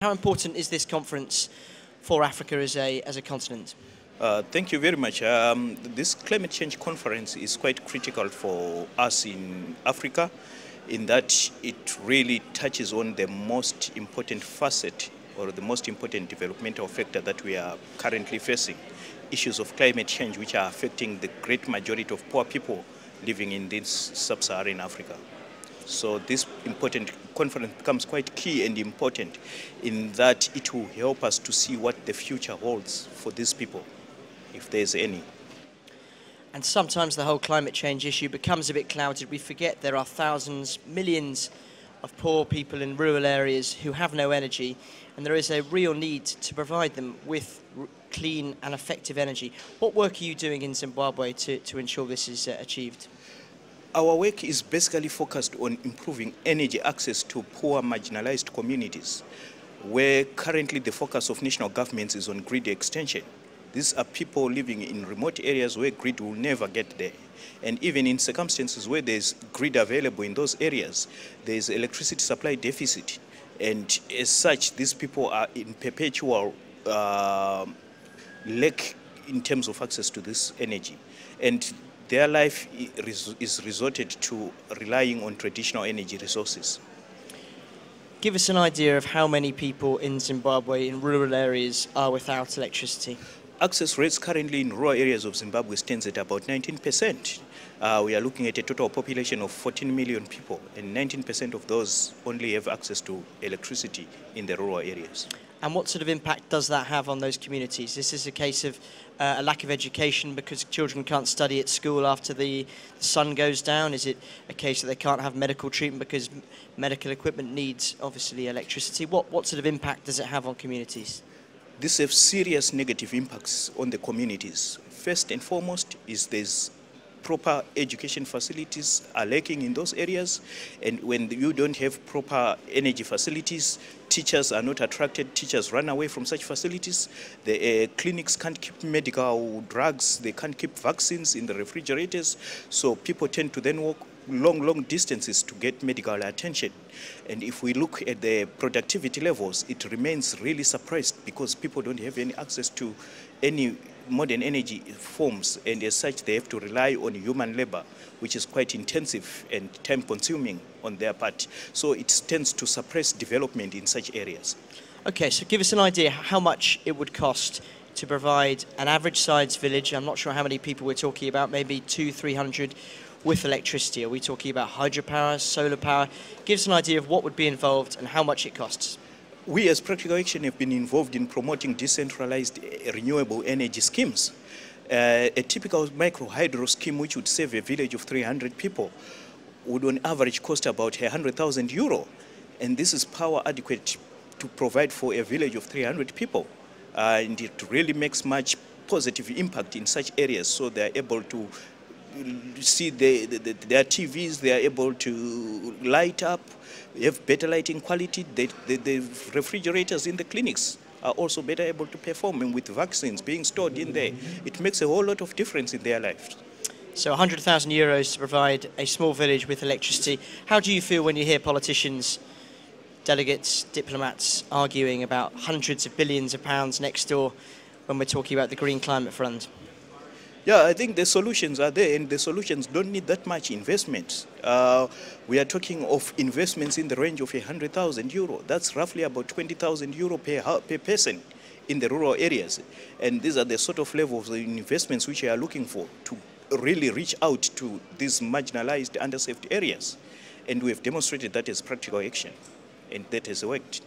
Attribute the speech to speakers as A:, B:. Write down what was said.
A: How important is this conference for Africa as a continent?
B: Thank you very much. This climate change conference is quite critical for us in Africa in that it really touches on the most important facet or the most important developmental factor that we are currently facing, issues of climate change which are affecting the great majority of poor people living in this sub-Saharan Africa. So this important conference becomes quite key and important in that it will help us to see what the future holds for these people, if there's any.
A: And sometimes the whole climate change issue becomes a bit clouded. We forget there are thousands, millions of poor people in rural areas who have no energy, and there is a real need to provide them with clean and effective energy. What work are you doing in Zimbabwe to ensure this is achieved?
B: Our work is basically focused on improving energy access to poor marginalized communities, where currently the focus of national governments is on grid extension. These are people living in remote areas where grid will never get there. And even in circumstances where there's grid available in those areas, there's electricity supply deficit. And as such, these people are in perpetual lack in terms of access to this energy. And their life is resorted to relying on traditional energy resources.
A: Give us an idea of how many people in Zimbabwe in rural areas are without electricity.
B: Access rates currently in rural areas of Zimbabwe stands at about 19%. We are looking at a total population of 14 million people, and 19% of those only have access to electricity in the rural areas.
A: And what sort of impact does that have on those communities? This is a case of a lack of education because children can't study at school after the sun goes down? Is it a case that they can't have medical treatment because medical equipment needs, obviously, electricity? What sort of impact does it have on communities?
B: This has serious negative impacts on the communities. First and foremost is there's proper education facilities are lacking in those areas, and when you don't have proper energy facilities, teachers are not attracted, teachers run away from such facilities. The clinics can't keep medical drugs, they can't keep vaccines in the refrigerators, so people tend to then walk long distances to get medical attention. And if we look at the productivity levels, it remains really suppressed because people don't have any access to any modern energy forms, and as such they have to rely on human labor, which is quite intensive and time consuming on their part. So it tends to suppress development in such areas.
A: Okay, so give us an idea how much it would cost to provide an average sized village. I'm not sure how many people we're talking about, maybe 200-300 with electricity. Are we talking about hydropower, solar power? Give us an idea of what would be involved and how much it costs.
B: We as Practical Action have been involved in promoting decentralized renewable energy schemes. A typical micro hydro scheme which would save a village of 300 people would on average cost about €100,000. And this is power adequate to provide for a village of 300 people. And it really makes much positive impact in such areas, so they're able to see their TVs, they are able to light up, have better lighting quality. The refrigerators in the clinics are also better able to perform, and with vaccines being stored in there, it makes a whole lot of difference in their lives.
A: So €100,000 to provide a small village with electricity. How do you feel when you hear politicians, delegates, diplomats arguing about hundreds of billions of pounds next door when we're talking about the Green Climate Fund?
B: Yeah, I think the solutions are there, and the solutions don't need that much investment. We are talking of investments in the range of €100,000. That's roughly about €20,000 per person in the rural areas. And these are the sort of levels of investments which we are looking for to really reach out to these marginalized, underserved areas. And we have demonstrated that as Practical Action, and that has worked.